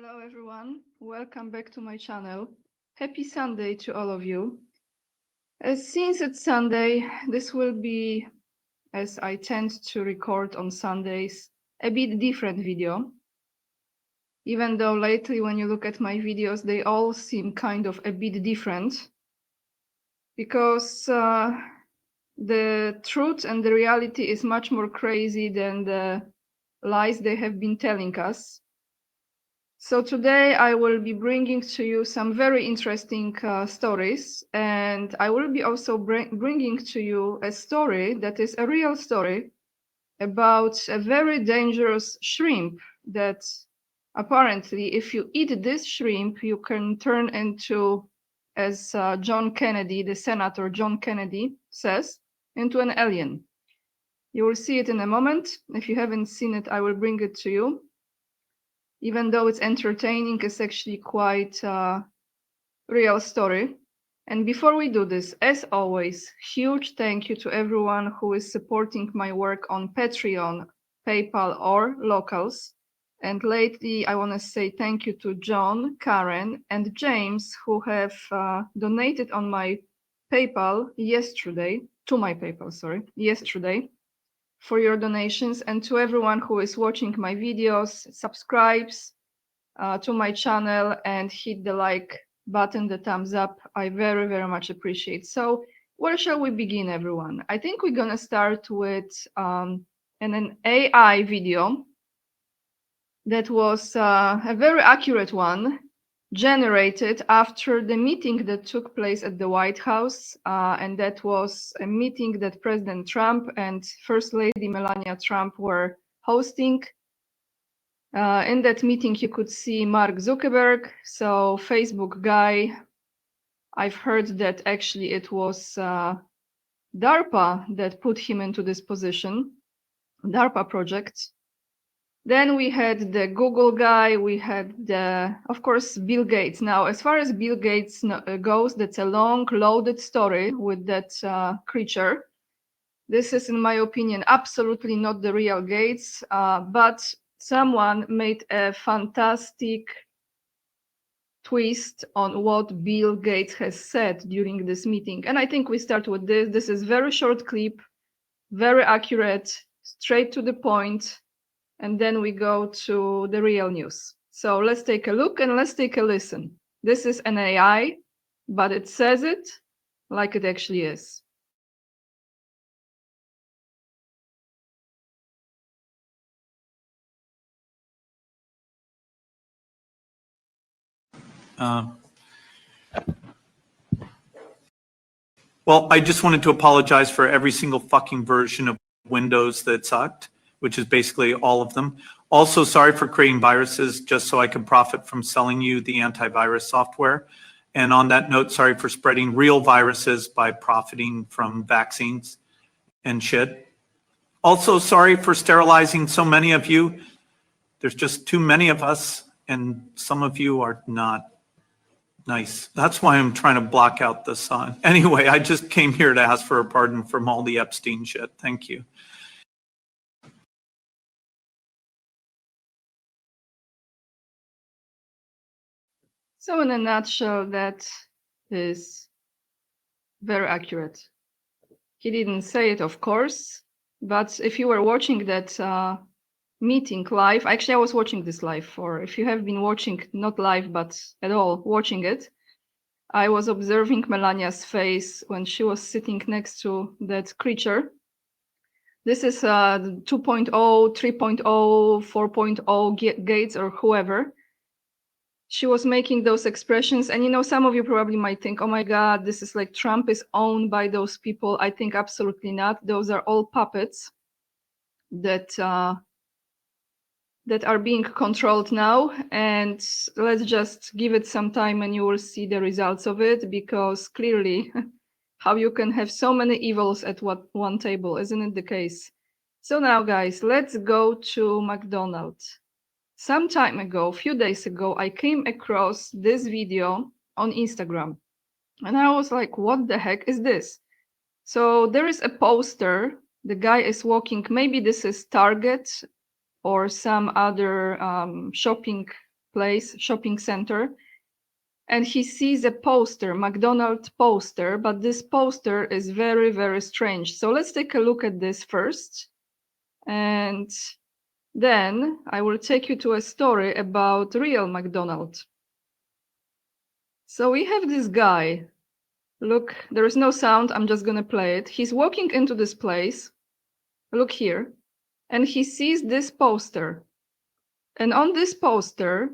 Hello everyone, welcome back to my channel. Happy Sunday to all of you. Since it's Sunday, this will be, as I tend to record on Sundays, a bit different video. Even though lately when you look at my videos, they all seem kind of a bit different. Because the truth and the reality is much more crazy than the lies they have been telling us. So today I will be bringing to you some very interesting stories, and I will be also bringing to you a story that is a real story about a very dangerous shrimp that apparently if you eat this shrimp you can turn into, as John Kennedy, the Senator John Kennedy says, into an alien. You will see it in a moment. If you haven't seen it, I will bring it to you. Even though it's entertaining, it's actually quite a real story. And before we do this, as always, huge thank you to everyone who is supporting my work on Patreon, PayPal, or Locals. And lately, I want to say thank you to John, Karen, and James, who have donated on my PayPal yesterday, for your donations, and to everyone who is watching my videos, subscribes to my channel and hit the like button, the thumbs up. I very, very much appreciate. So where shall we begin, everyone? I think we're gonna start with an AI video that was a very accurate one, generated after the meeting that took place at the White House, and that was a meeting that President Trump and First Lady Melania Trump were hosting. In that meeting, you could see Mark Zuckerberg, so Facebook guy. I've heard that actually it was DARPA that put him into this position, DARPA project. Then we had the Google guy, we had of course, Bill Gates. Now, as far as Bill Gates goes, that's a long, loaded story with that creature. This is, in my opinion, absolutely not the real Gates, but someone made a fantastic twist on what Bill Gates has said during this meeting. And I think we start with this. This is very short clip, very accurate, straight to the point. And then we go to the real news. So let's take a look and let's take a listen. This is an AI, but it says it like it actually is. Well, I just wanted to apologize for every single fucking version of Windows that sucked, which is basically all of them. Also, sorry for creating viruses just so I can profit from selling you the antivirus software. And on that note, sorry for spreading real viruses by profiting from vaccines and shit. Also, sorry for sterilizing so many of you. There's just too many of us, and some of you are not nice. That's why I'm trying to block out the sun. Anyway, I just came here to ask for a pardon from all the Epstein shit. Thank you. So in a nutshell, that is very accurate. He didn't say it, of course, but if you were watching that meeting live, actually I was watching this live, or if you have been watching, not live, but at all, watching it, I was observing Melania's face when she was sitting next to that creature. This is 2.0, 3.0, 4.0 Gates or whoever. She was making those expressions, and you know, some of you probably might think, oh my God, this is like Trump is owned by those people. I think absolutely not. Those are all puppets that that are being controlled now, and let's just give it some time and you will see the results of it, because clearly how you can have so many evils at one table, isn't it the case? So now guys, let's go to McDonald's. Some time ago, a few days ago, I came across this video on Instagram and I was like, what the heck is this? So there is a poster, the guy is walking, maybe this is Target or some other shopping place, shopping center, and he sees a poster, McDonald's poster, but this poster is very, very strange. So let's take a look at this first. And then I will take you to a story about real McDonald. So we have this guy. Look, there is no sound. I'm just going to play it. He's walking into this place. Look here. And he sees this poster. And on this poster,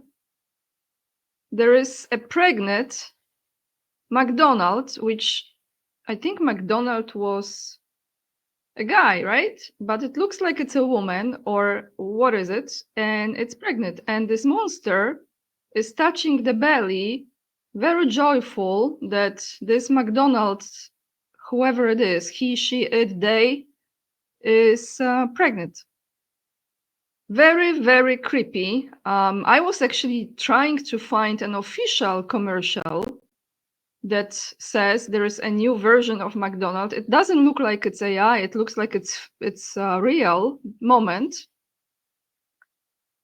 there is a pregnant McDonald, which I think McDonald was a guy, right? But it looks like it's a woman, or what is it? And it's pregnant. And this monster is touching the belly, very joyful that this McDonald, whoever it is, he, she, it, they, is pregnant. Very, very creepy. I was actually trying to find an official commercial that says there is a new version of McDonald's. It doesn't look like it's AI. It looks like it's a real moment.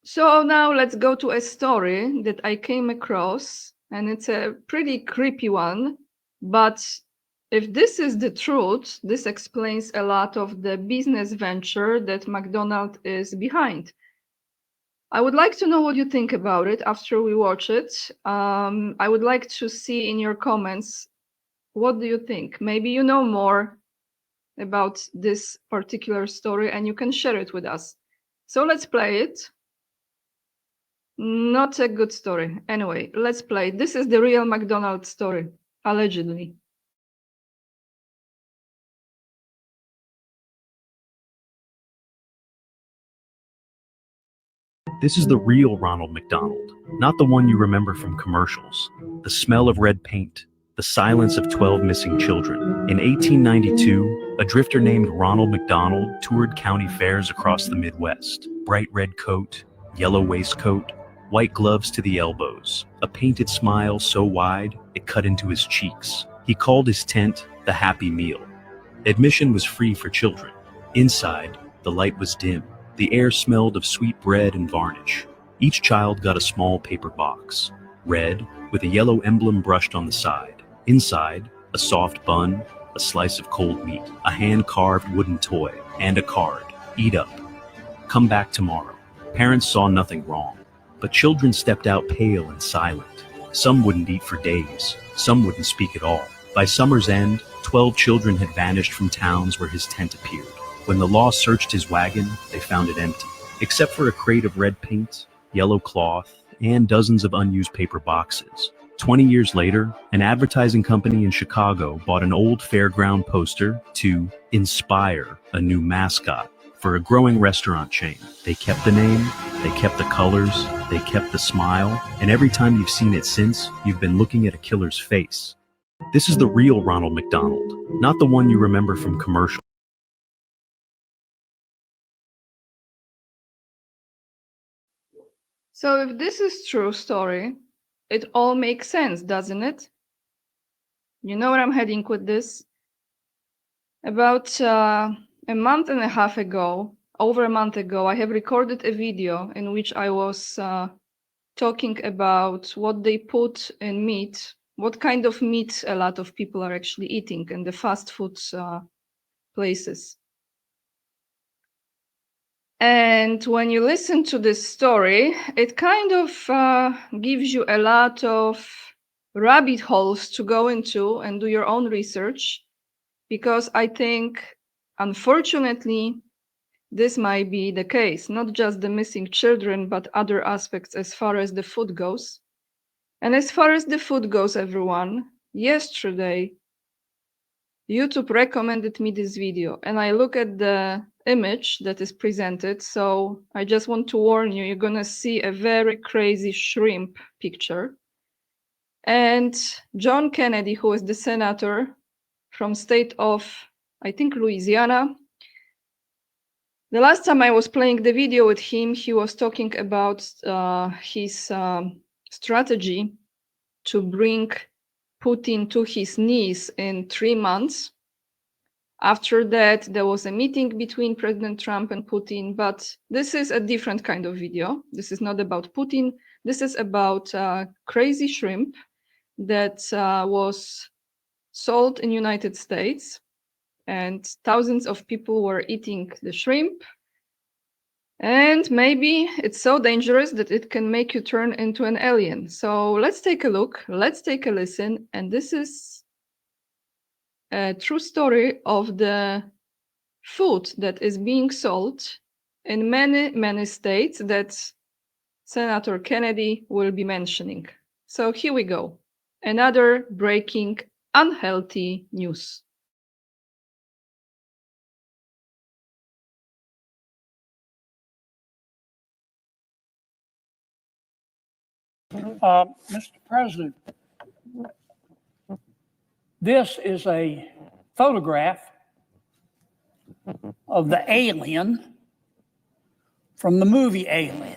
So now let's go to a story that I came across, and it's a pretty creepy one. But if this is the truth, this explains a lot of the business venture that McDonald's is behind. I would like to know what you think about it after we watch it. I would like to see in your comments, what do you think? Maybe you know more about this particular story and you can share it with us. So let's play it. Not a good story. Anyway, let's play. This is the real McDonald's story, allegedly. This is the real Ronald McDonald, not the one you remember from commercials. The smell of red paint, the silence of 12 missing children. In 1892, a drifter named Ronald McDonald toured county fairs across the Midwest. Bright red coat, yellow waistcoat, white gloves to the elbows, a painted smile so wide it cut into his cheeks. He called his tent the Happy Meal. Admission was free for children. Inside, the light was dim. The air smelled of sweet bread and varnish. Each child got a small paper box, red, with a yellow emblem brushed on the side. Inside, a soft bun, a slice of cold meat, a hand-carved wooden toy, and a card. Eat up. Come back tomorrow. Parents saw nothing wrong, but children stepped out pale and silent. Some wouldn't eat for days. Some wouldn't speak at all. By summer's end, 12 children had vanished from towns where his tent appeared. When the law searched his wagon, they found it empty, except for a crate of red paint, yellow cloth, and dozens of unused paper boxes. 20 years later, an advertising company in Chicago bought an old fairground poster to inspire a new mascot for a growing restaurant chain. They kept the name, they kept the colors, they kept the smile, and every time you've seen it since, you've been looking at a killer's face. This is the real Ronald McDonald, not the one you remember from commercials. So if this is true story, it all makes sense, doesn't it? You know where I'm heading with this? About a month and a half ago, over a month ago, I have recorded a video in which I was talking about what they put in meat, what kind of meat a lot of people are actually eating in the fast food places. And when you listen to this story, it kind of gives you a lot of rabbit holes to go into and do your own research, because I think, unfortunately, this might be the case, not just the missing children, but other aspects as far as the food goes. And as far as the food goes, everyone, yesterday, YouTube recommended me this video, and I look at the image that is presented. So I just want to warn you, you're gonna see a very crazy shrimp picture. And John Kennedy, who is the senator from state of, I think, Louisiana. The last time I was playing the video with him, he was talking about his strategy to bring Putin to his knees in 3 months. After that, there was a meeting between President Trump and Putin, but this is a different kind of video. This is not about Putin. This is about crazy shrimp that was sold in United States, and thousands of people were eating the shrimp. And maybe it's so dangerous that it can make you turn into an alien. So let's take a look, let's take a listen. And this is a true story of the food that is being sold in many, many states that Senator Kennedy will be mentioning. So here we go. Another breaking unhealthy news. Mr. President, this is a photograph of the alien from the movie Alien.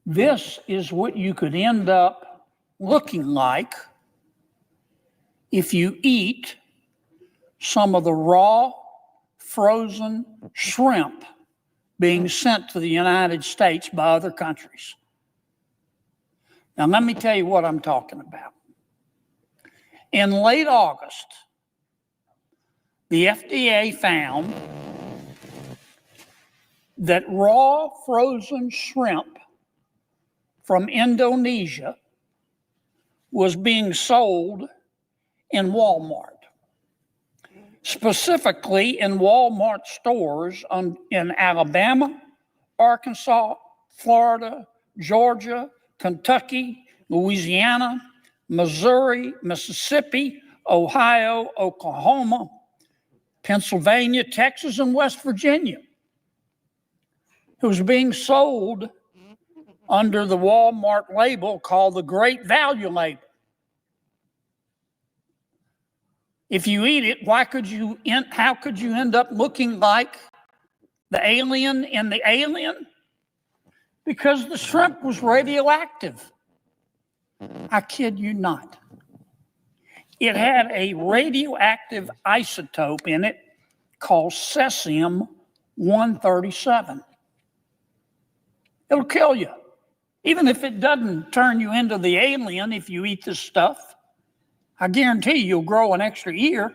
This is what you could end up looking like if you eat some of the raw, frozen shrimp being sent to the United States by other countries. Now, let me tell you what I'm talking about. In late August, the FDA found that raw frozen shrimp from Indonesia was being sold in Walmart, specifically in Walmart stores in Alabama, Arkansas, Florida, Georgia, Kentucky, Louisiana, Missouri, Mississippi, Ohio, Oklahoma, Pennsylvania, Texas, and West Virginia. It was being sold under the Walmart label called the Great Value label. If you eat it, how could you end up looking like the alien in the Alien? Because the shrimp was radioactive. I kid you not. It had a radioactive isotope in it called cesium-137. It'll kill you. Even if it doesn't turn you into the alien if you eat this stuff, I guarantee you'll grow an extra ear.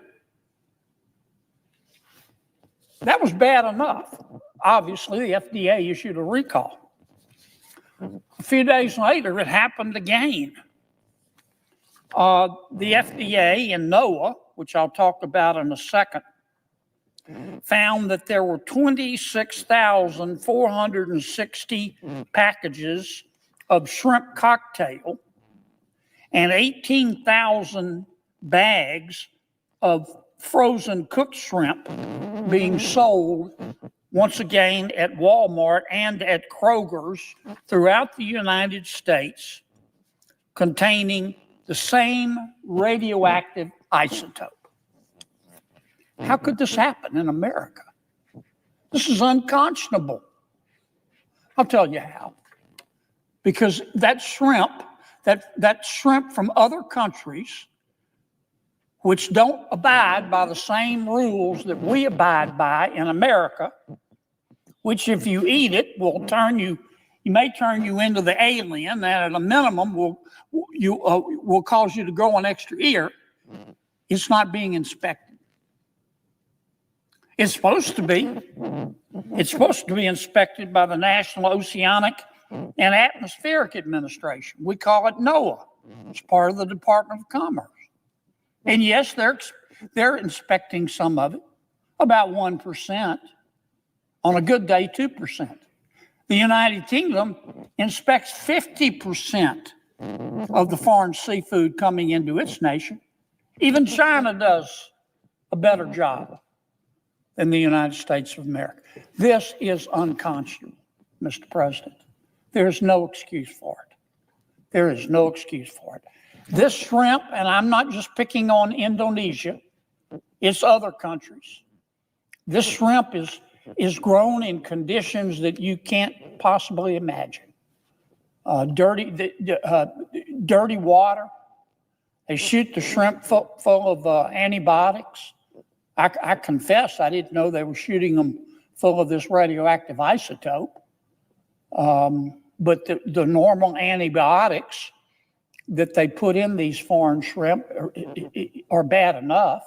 That was bad enough. Obviously, the FDA issued a recall. A few days later, it happened again. The FDA and NOAA, which I'll talk about in a second, found that there were 26,460 packages of shrimp cocktail and 18,000 bags of frozen cooked shrimp being sold once again at Walmart and at Kroger's throughout the United States, containing the same radioactive isotope. How could this happen in America? This is unconscionable. I'll tell you how. Because that shrimp from other countries, which don't abide by the same rules that we abide by in America, which if you eat it will may turn you into the alien, that at a minimum will cause you to grow an extra ear. It's not being inspected. It's supposed to be. It's supposed to be inspected by the National Oceanic and Atmospheric Administration. We call it NOAA. It's part of the Department of Commerce. And yes, they're inspecting some of it, about 1%. On a good day, 2%. The United Kingdom inspects 50% of the foreign seafood coming into its nation. Even China does a better job than the United States of America. This is unconscionable, Mr. President. There is no excuse for it. There is no excuse for it. This shrimp, and I'm not just picking on Indonesia, it's other countries. This shrimp is grown in conditions that you can't possibly imagine. Dirty water, They shoot the shrimp full of antibiotics. I confess I didn't know they were shooting them full of this radioactive isotope. But the normal antibiotics that they put in these foreign shrimp are bad enough.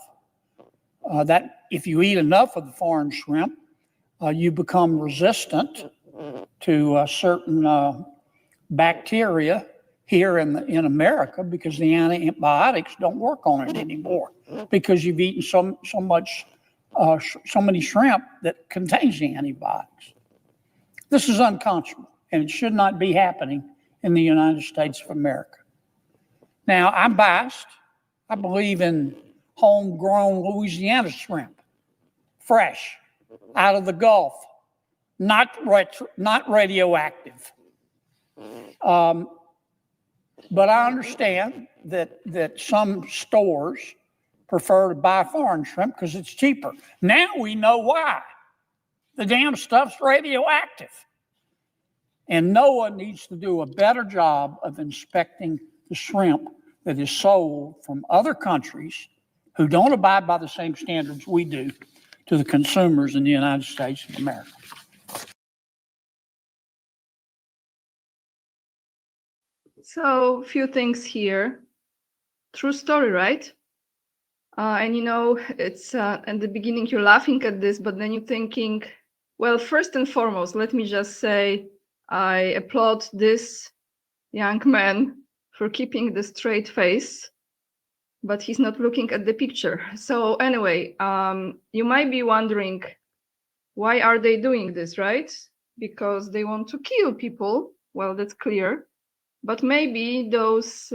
That if you eat enough of the foreign shrimp, you become resistant to certain bacteria here in America, because the antibiotics don't work on it anymore, because you've eaten so many shrimp that contains the antibiotics. This is unconscionable, and it should not be happening in the United States of America. Now, I'm biased. I believe in homegrown Louisiana shrimp, fresh, out of the Gulf, not radioactive. But I understand that some stores prefer to buy foreign shrimp because it's cheaper. Now we know why. The damn stuff's radioactive. And NOAA needs to do a better job of inspecting the shrimp that is sold from other countries who don't abide by the same standards we do to the consumers in the United States of America. So, few things here. True story, right? And you know, it's at the beginning you're laughing at this, but then you're thinking, well, first and foremost, let me just say I applaud this young man for keeping the straight face, but he's not looking at the picture. So anyway, you might be wondering, why are they doing this, right? Because they want to kill people. Well, that's clear. But maybe those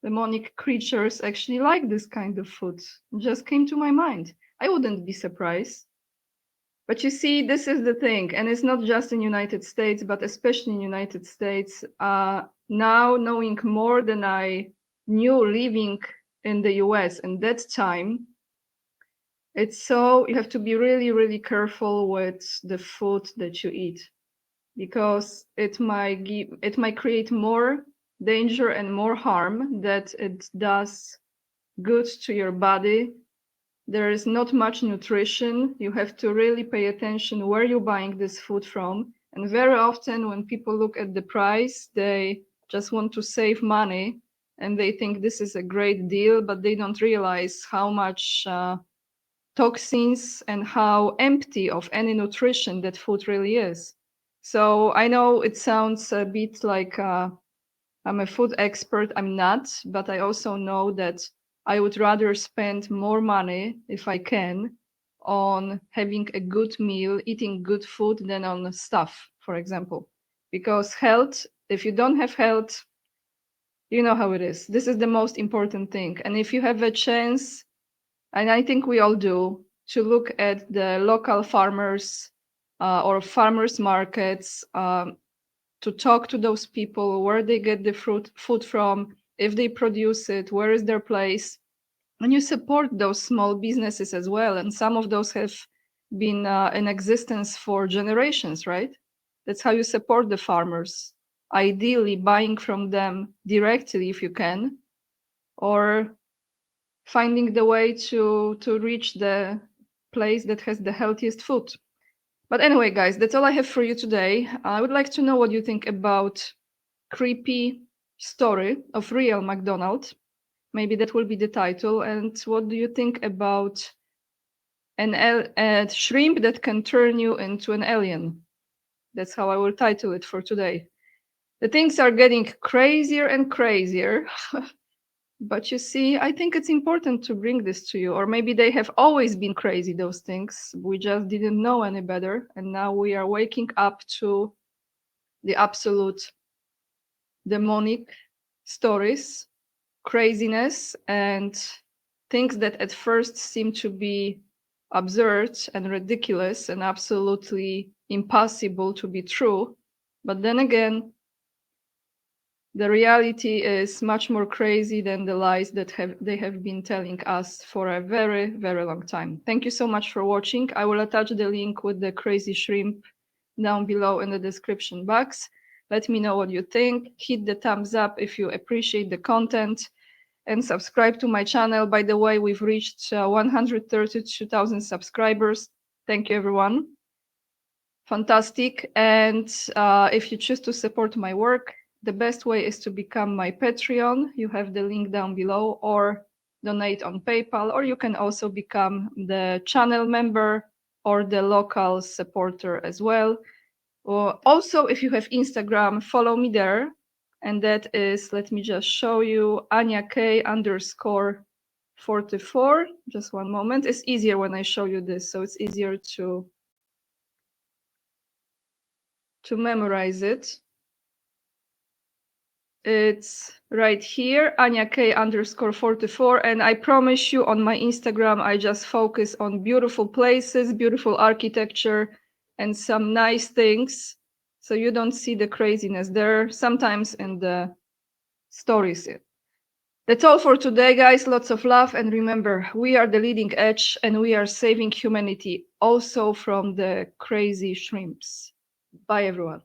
demonic creatures actually like this kind of food. It just came to my mind. I wouldn't be surprised. But you see, this is the thing, and it's not just in United States, but especially in United States. Now, knowing more than I knew living in the US in that time, it's so you have to be really, really careful with the food that you eat, because it might create more danger and more harm that it does good to your body. There is not much nutrition. You have to really pay attention where you're buying this food from. And very often when people look at the price, they just want to save money and they think this is a great deal, but they don't realize how much toxins and how empty of any nutrition that food really is. So I know it sounds a bit like I'm a food expert. I'm not, but I also know that I would rather spend more money, if I can, on having a good meal, eating good food, than on stuff, for example. Because health, if you don't have health, you know how it is. This is the most important thing. And if you have a chance, and I think we all do, to look at the local farmers or farmers markets, to talk to those people, where they get the food from, if they produce it, where is their place. And you support those small businesses as well. And some of those have been in existence for generations, right? That's how you support the farmers. Ideally, buying from them directly if you can, or finding the way to reach the place that has the healthiest food. But anyway, guys, that's all I have for you today. I would like to know what you think about creepy story of Real McDonald. Maybe that will be the title. And what do you think about a shrimp that can turn you into an alien? That's how I will title it for today. The things are getting crazier and crazier. But you see, I think it's important to bring this to you. Or maybe they have always been crazy, those things. We just didn't know any better. And now we are waking up to the absolute demonic stories, craziness, and things that at first seem to be absurd and ridiculous and absolutely impossible to be true. But then again, the reality is much more crazy than the lies that they have been telling us for a very, very long time. Thank you so much for watching. I will attach the link with the crazy shrimp down below in the description box. Let me know what you think. Hit the thumbs up if you appreciate the content, and subscribe to my channel. By the way, we've reached 132,000 subscribers. Thank you, everyone. Fantastic. And if you choose to support my work, the best way is to become my Patreon. You have the link down below, or donate on PayPal, or you can also become the channel member or the local supporter as well. Or also, if you have Instagram, follow me there. And that is, let me just show you, AniaK_44. Just one moment. It's easier when I show you this, so it's easier to memorize it. It's right here, AniaK_44. And I promise you, on my Instagram, I just focus on beautiful places, beautiful architecture, and some nice things. So you don't see the craziness there, sometimes in the stories. That's all for today, guys. Lots of love. And remember, we are the leading edge, and we are saving humanity also from the crazy shrimps. Bye, everyone.